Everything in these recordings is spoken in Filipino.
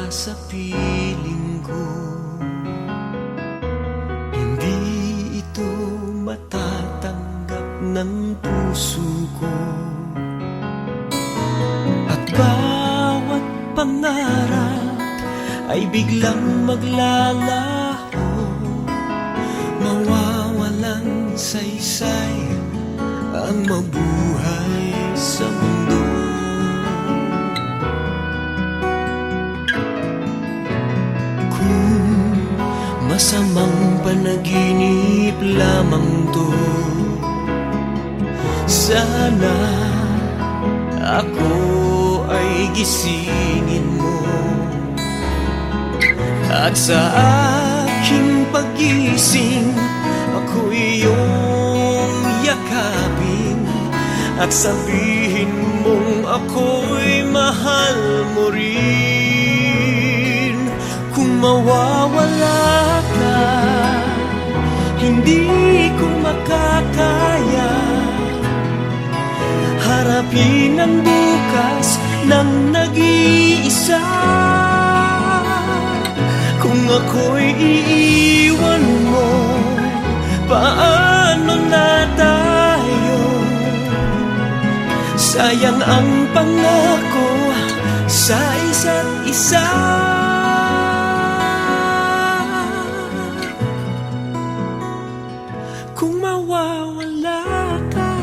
sa piling ko. Hindi ito matatanggap ng puso ko. At bawat pangarap ay biglang maglalaho, mawawalang saysay ang mabuhay sa mundo. Kung masamang panaginip lamang to, sana ako ay gisingin mo. At sa aking pagising, ako iyong yakapin at sabihin mong ako'y mahal mo rin. Kung mawawala ka, hindi ko makakaya harapin ang bukas ng nag-iisa. Kung ako'y iiwan mo, paano na tayo? Sayang ang pangako sa isa't isa. Kung mawawala ka,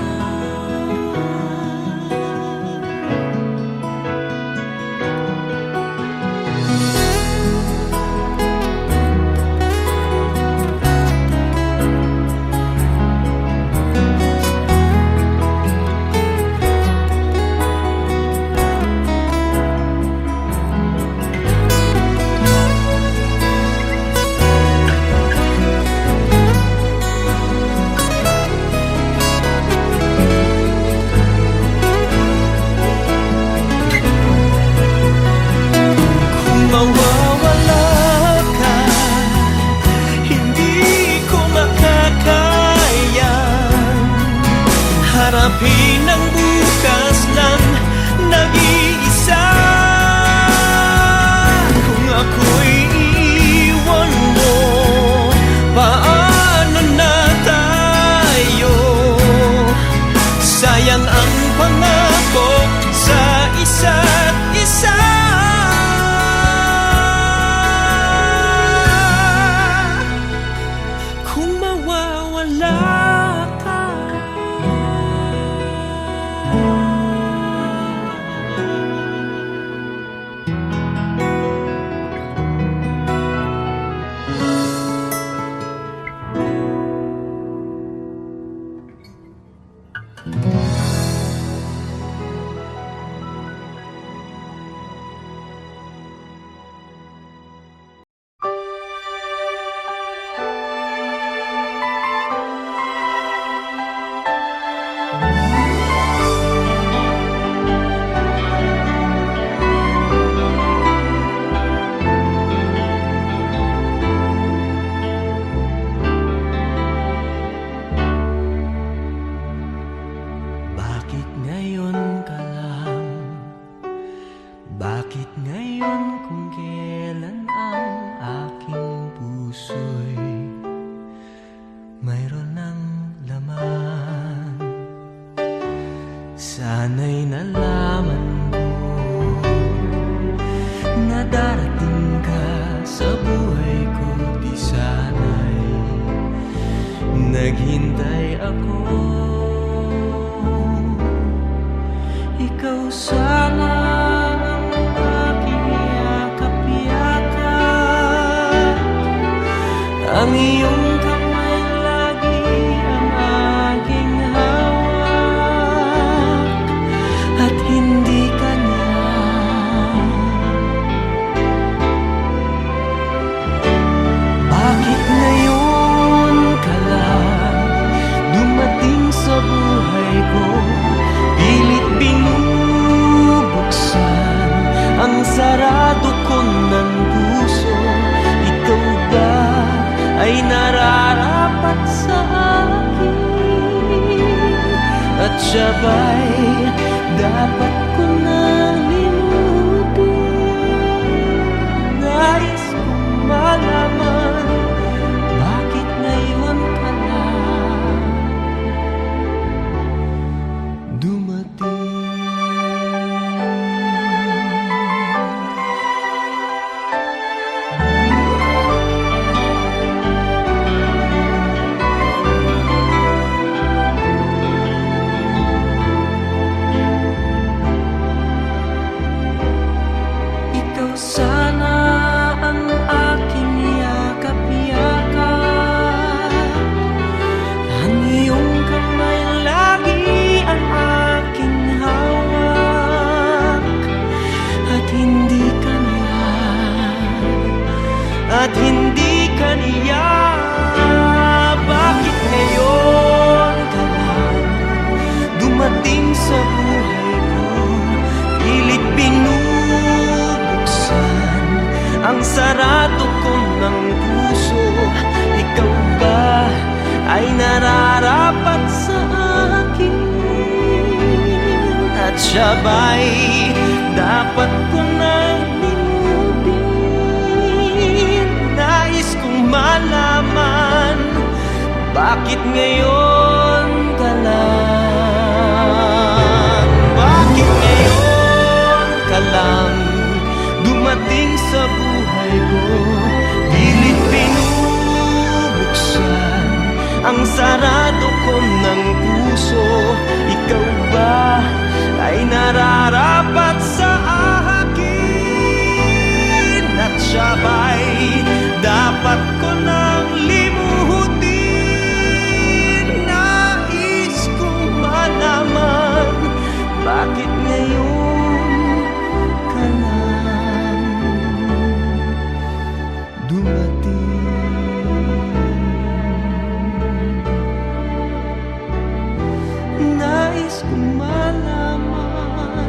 harapin ang bukas ng nag-iisa. Kung ako'y iiwan mo, paano na tayo? Sayang ang pangako sa isa't isa. Kung mawawala ka, bakit ngayon ka lang? Bakit ngayon kung kailan ang aking puso'y mayroon ng laman? Sana'y nalaman mo na darating ka sa buhay ko. Di sana'y naghintay ako. Ikaw sana ang aking yakap-yakap, ang iyong kamay lagi ang aking hawak, at hindi kanya. Bakit ngayon ka lang dumating sa buhay ko? Pilit binubuksan ang sarado ko ng puso. Ikaw ba ay nararapat sa akin? At siya ba'y dapat ko na limutin? Sana ang aking yakap-yakap, ang iyong kamay lagi ang aking hawak. At hindi ka niya, bakit ngayon ka lang dumating sa buhay ko? Pilit binubuksan ang sarado ko ng puso. Ikaw ba ay nararapat sa akin? At siya ba'y dapat ko nang limutin? Nais kong malaman, bakit ngayon ka lang? Bakit ngayon ka lang dumating sa buhay ko? Pilit binubuksan ang sarado ko ng puso. Ikaw ba ay nararapat sa akin? At siya ba'y dapat ko nang limutin? Nais kong malaman, bakit ngayon ka lang dumating? Nais kong malaman,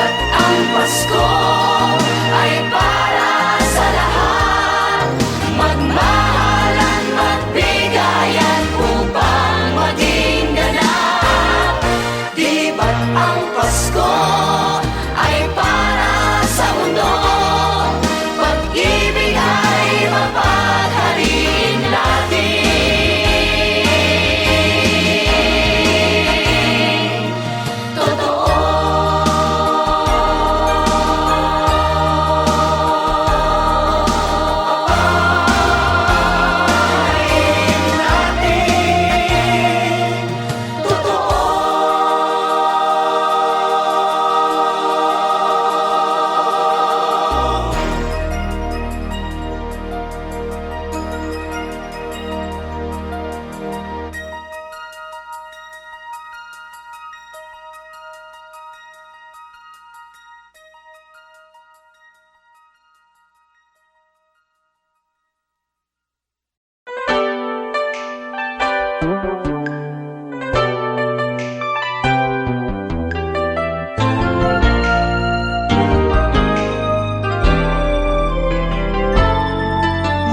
ba't ang Pasko ay para sa lahat? Magmahalan, magbigayan upang maging ganap. Di ba't ang Pasko ay para sa mundo? Pag-ibig ay mapaghalin natin.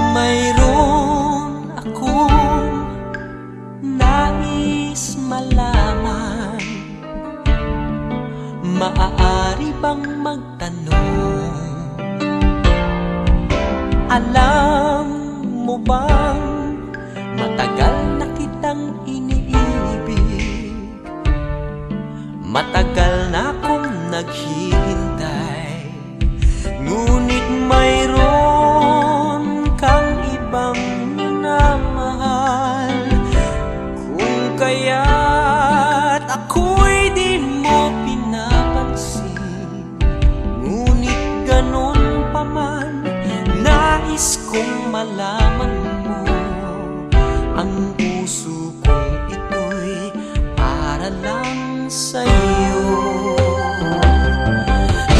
Mayroon akong nais malaman. Maaari bang magtanong? Alam mo bang matagal na kitang iniibig? Matagal na akong naghihintay, ngunit mayroon kang ibang minamahal. Kung kaya't ako'y di mo pinapansin, ngunit ganun pa man, nais kong malaman mo. Ang puso kong ito'y para lang sa'yo.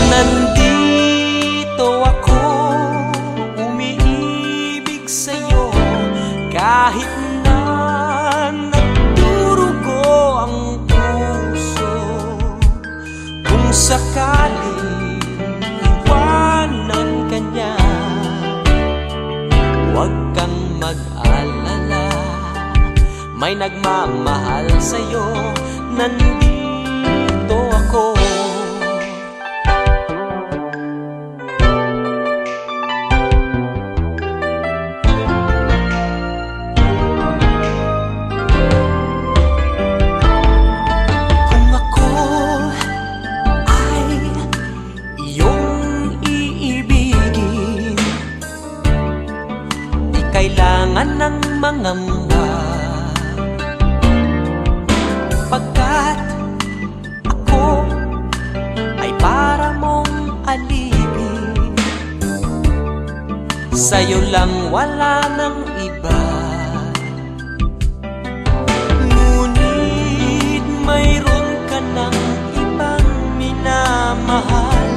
Nandito ako, umiibig sa'yo, kahit na nagdurugo ang puso. Kung sakaling iwanan ka niya, huwag kang mag-alala, may nagmamahal sa'yo. Nandito ako. Kung ako ay iyong iibigin, di kailangan ng mangamba, pagkat ako ay para mong alipin. Sa'yo lang, wala nang iba. Ngunit mayroon ka ng ibang minamahal.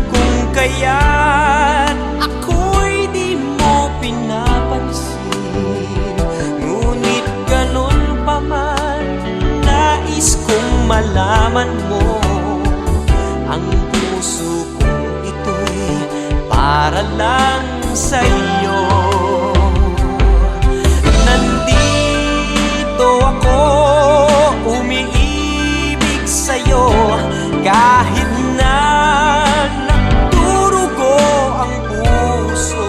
Kung kaya't ako'y di mo pinapansin, ngunit ganun pa man, nais kong malaman mo. Ang puso kong ito'y para lang sa'yo. Nandito ako, umiibig sa'yo, kahit na nagdurugo ang puso.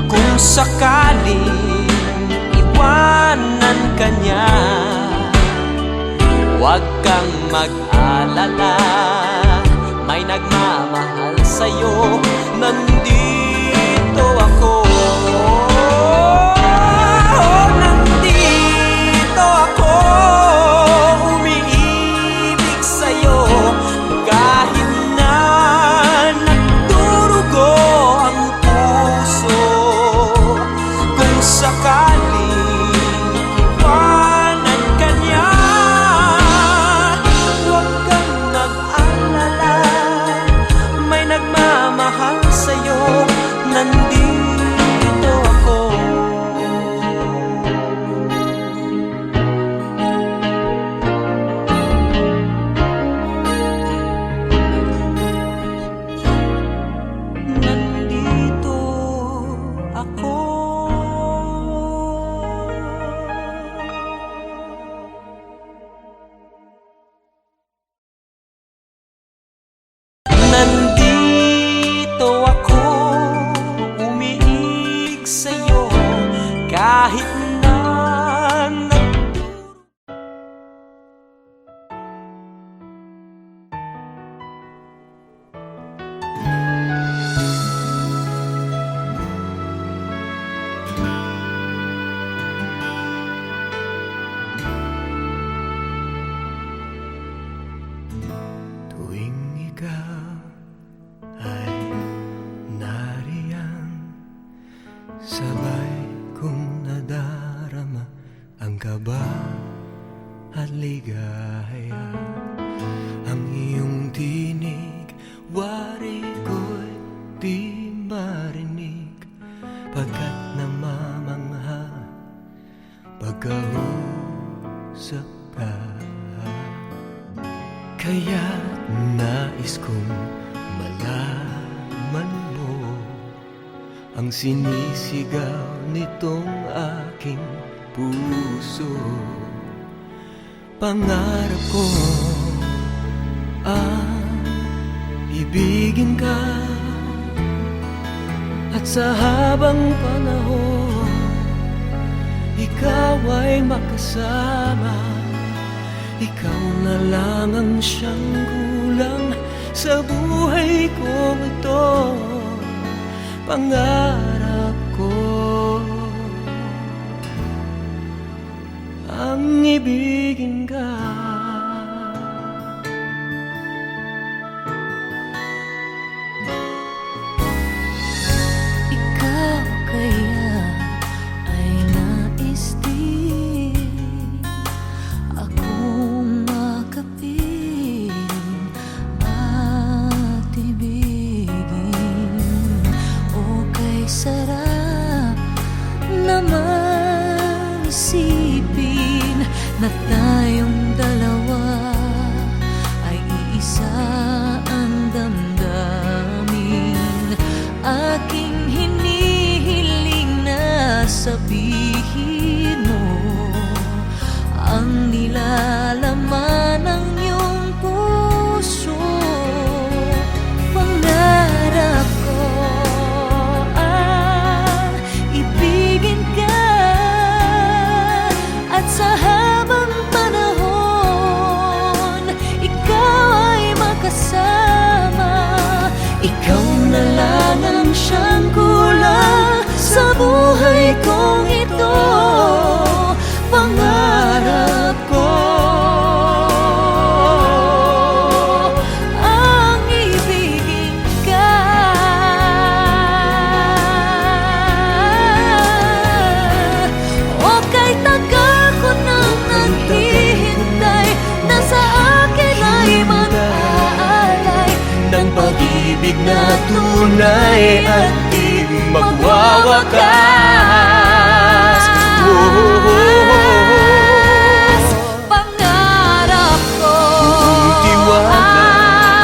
Kung sakaling iwanan ka niya, huwag kang mag-alala, may nagmamahal sa'yo. Nandito ako. Nandito ako, umiibig sa'yo, kahit na nagdurugo ang puso. Kung sakaling iwanan ka niya, huwag kang mag-alala, ikaw ay nariyan, sabay kong nadarama ang kaba at ligaya. Ang iyong tinig, wari ko'y di marinig, pagkat namamangha pagkausap ka. Kaya't nais kong malaman mo ang sinisigaw nitong aking puso. Pangarap ko ang ibigin ka, at sa habang panahon ikaw ay makasama. Ikaw na lang ang siyang kulang sa buhay kong ito. Pangarap ko ang ibigin ka. Ikaw kaya ay nais din akong makapiling at ibigin. O kay sarap naman isipin na tayong dalawa ay iisa ang damdamin. Aking hinihiling na sabihin mo ang nilalaman ng iyong puso. Pangarap ko ang ibigin ka, at sa habang panahon ikaw ay makasama. Ikaw na lang ang siyang kulang sa buhay kong ito. Pangarap ko ang ibigin ka. O kay tagal ko nang naghihintay na sa akin ay mag-aalay Ng pag-ibig na tunay at di magwawakas. Pangarap ko Tiwala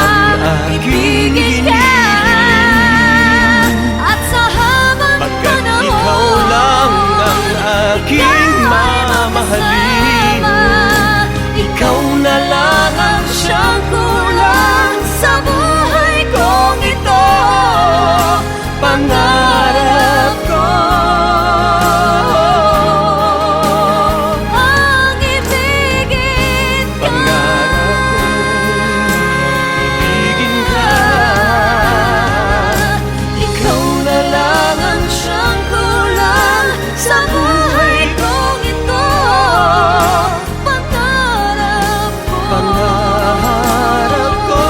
ang aking ibigin ka, at sa habang pagkat panahon ikaw lang ang aking mamahalin. ikaw na lang ang siyang kulang sa buhay kong ito. Pangarap ko Ang ibigin ka. Pangarap kong ibigin ka. Ikaw na lang ang siyang kulang sa buhay kong ito. Pangarap ko. Pangarap ko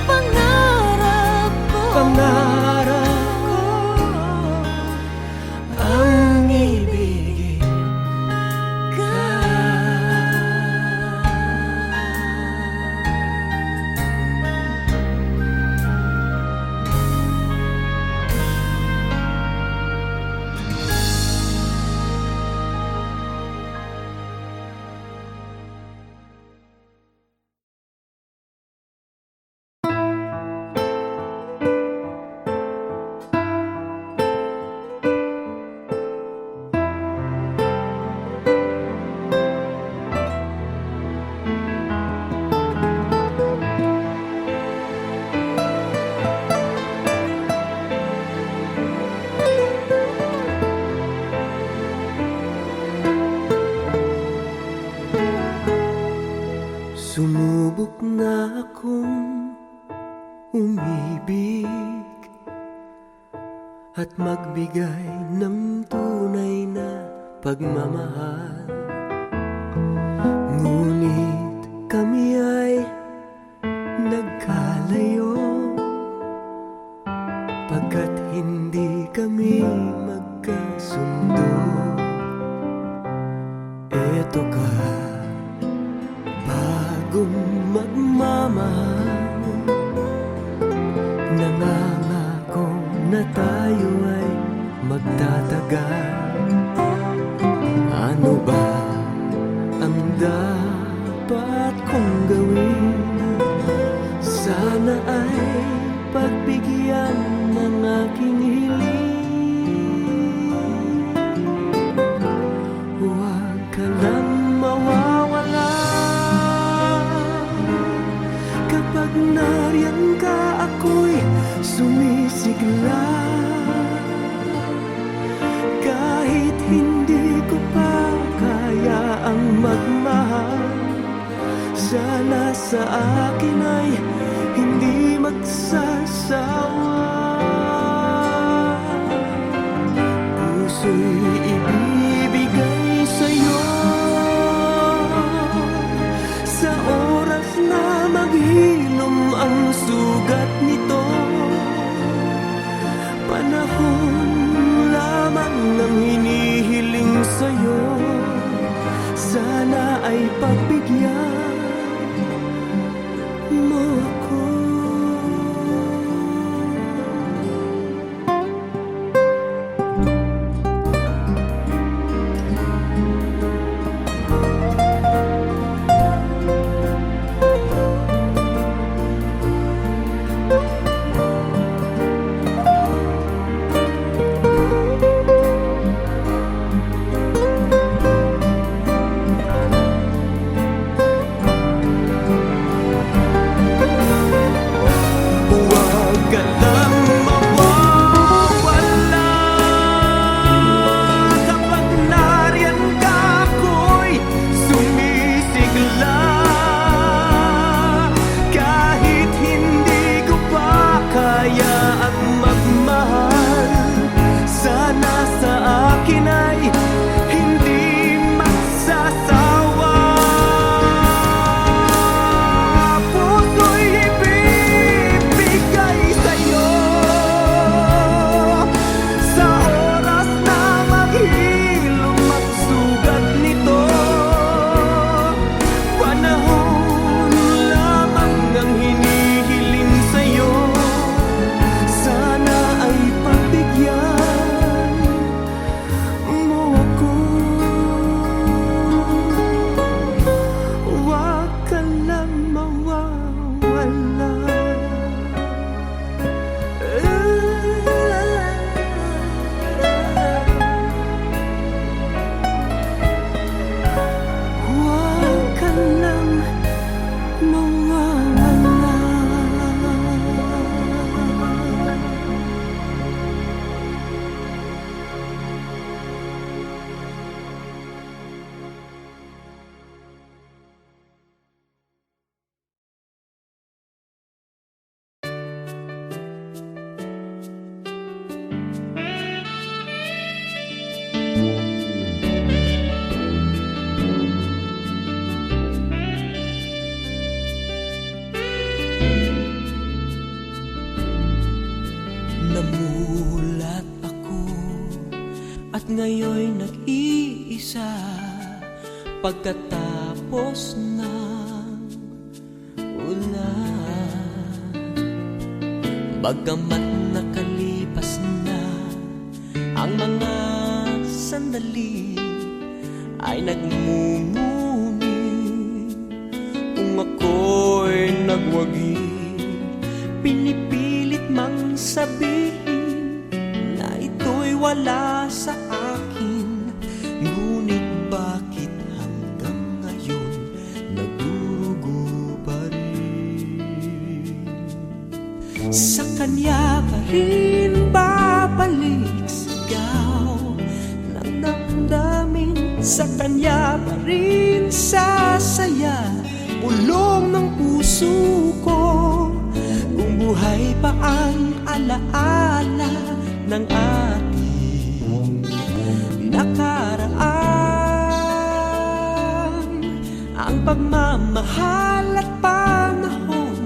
Pangarap ko. Pangarap ko ang ibigin ka. Sumubok na akong umibig at magbigay ng tunay na pagmamahal. Ngunit kami ay nagkalayo, pagkat hindi kami magkasundo. Eto ka, bagong magmamahal, nangangako na tayo ay magtatagal. Ano ba ang dapat kong gawin? Sana ay pagbigyan ng aking hiling. Huwag ka lang mawawala. Kapag nariyan ka, ako'y sumisigla. Kahit hindi ko pa kaya ang magmahal, sana sa akin ay hindi magsasawa. Puso'y ibibigay sa'yo sa oras na maghilom ang sugat nito. Panahon lamang ng hinihiling sa'yo, sana ay pagbigyan mo ako. Namulat ako at ngayon nag-iisa, pagkatapos ng ulan. Bagamat nakalipas na ang mga sandali, ay nagmumuni kung ako'y nagwagi. Pinipilit mang sabihin na ito'y wala sa akin, ngunit bakit hanggang ngayon nagdurugo pa rin? Sa kanya pa rin babalik sigaw ng damdamin, sa kanya pa rin sasaya bulong ng puso ko. Kung buhay pa ang alaala ng ating nakaraan, ang pagmamahal at panahon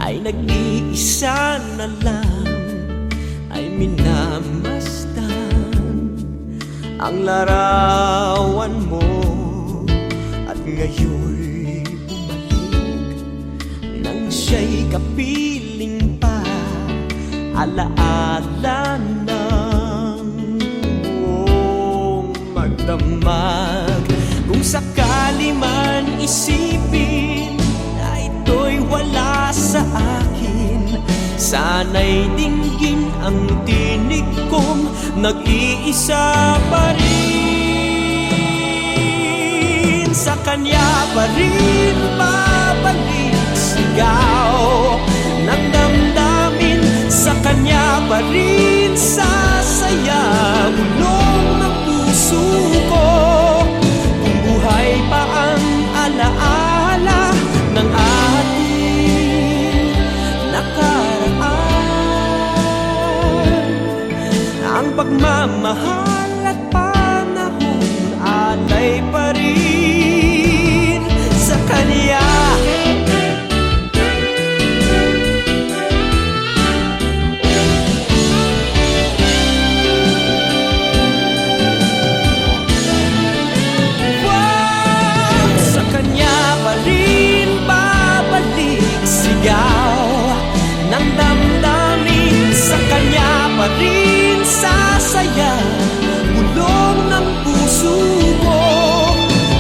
ay nag-iisa na lang, ay minamasdan ang larawan mo. At ngayon'y bumalik nang siya'y kapiling pa, alaala ng buong magdamag. Kung sakali man isipin na ito'y wala sa akin, sana'y dinggin ang tinig kong nag-iisa pa rin. Sa kanya pa rin babalik sigaw ng damdamin, sa kanya pa rin sasaya bulong ng puso ko. Kung buhay pa ang alaala ng ating nakaraan, ang pagmamahal at panahon alay pa rin sa kanya. Ng damdamin, sa kanya pa rin sasaya bulong ng puso ko.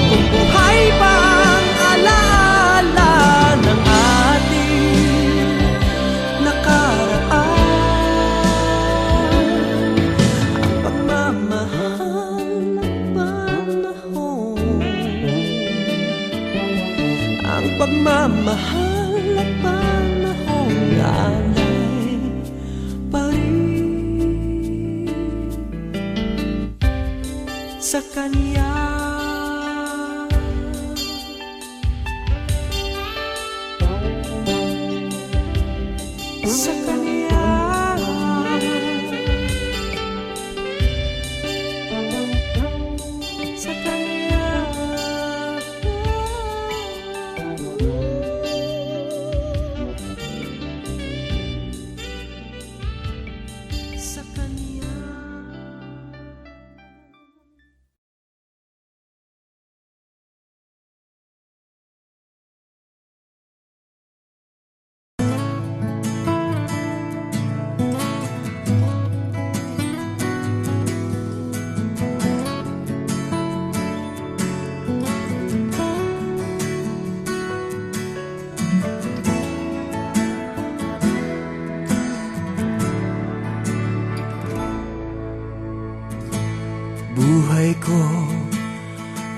Kung buhay pa ang alaala ng ating nakaraan, ang pagmamahal ng panahon, ang pagmamahal at panahon alay pa rin sa kanya. Sa kanya, sa kanya. Sa kanya. Buhay ko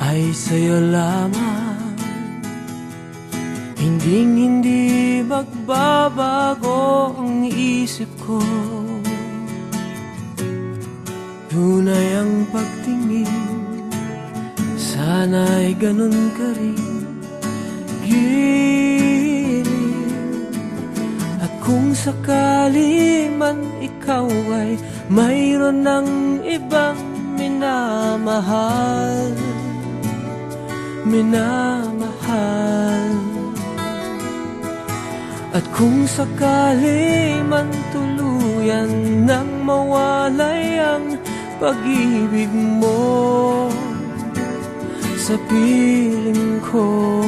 ay sa'yo lamang, hinding-hindi magbabago ang isip ko. Tunay ang pagtingin, sana'y ganun ka rin, giliw. At kung sakali man ikaw ay mayroon ng ibang minamahal, minamahal. At kung sakali man tuluyan nang mawalay ang pag-ibig mo sa piling ko,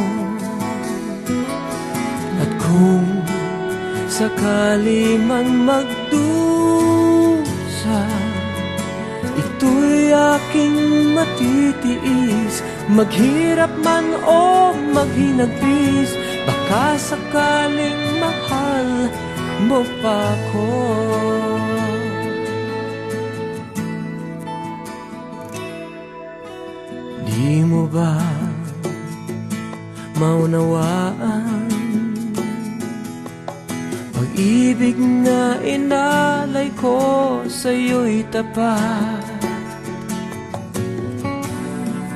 at kung sakali man magdusa, ito'y aking matitiis, maghirap man o maghinagpis, baka sakaling mahal mo pa ko. Di mo ba maunawaan pag-ibig na inalay ko sa'yo'y tapat?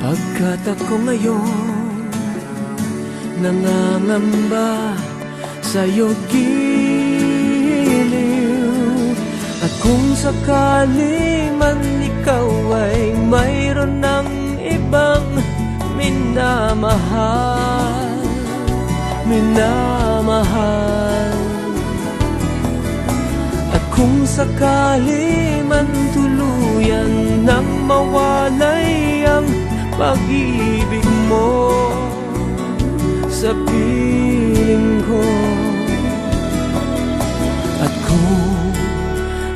Pagkat ako ngayon nangangamba sa'yo giliw. At kung sakali man ikaw ay mayroon ng ibang minamahal, minamahal, kung sakali man tuluyan nang mawalay ang pag-ibig mo sa piling ko, at kung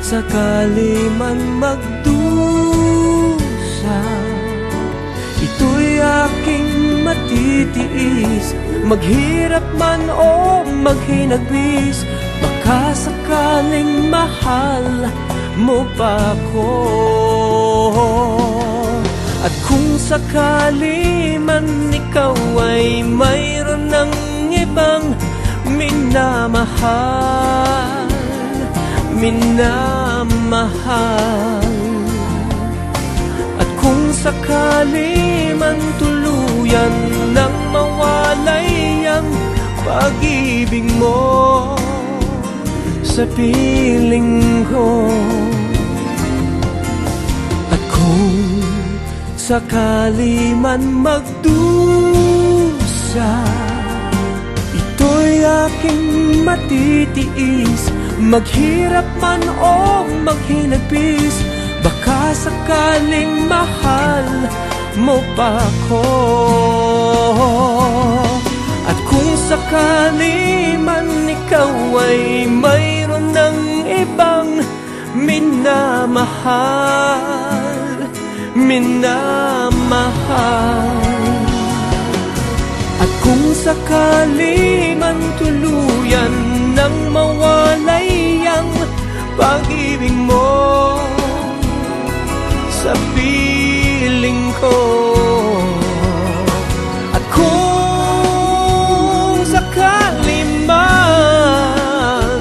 sakali man magdusa, ito'y aking matitiis, maghirap man o maghinagpis, baka sakaling mahal mo pa ko. At kung sakali man ikaw ay mayroon ng ibang minamahal, minamahal, at kung sakali man tuluyan nang mawalay ang pag-ibig mo sa piling ko, at kung sakali man magdusa, ito'y aking matitiis, maghirap man o maghinagpis, baka sakaling mahal mo pa ko. At kung sakali man ikaw ay mayroon ng ibang minamahal, minamahal, at kung sakali man tuluyan nang mawalay ang pag-ibig mo sa piling ko, at kung sakali man,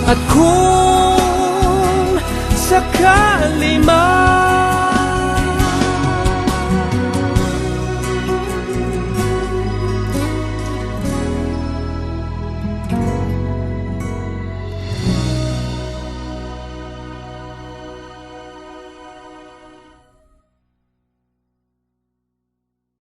at kung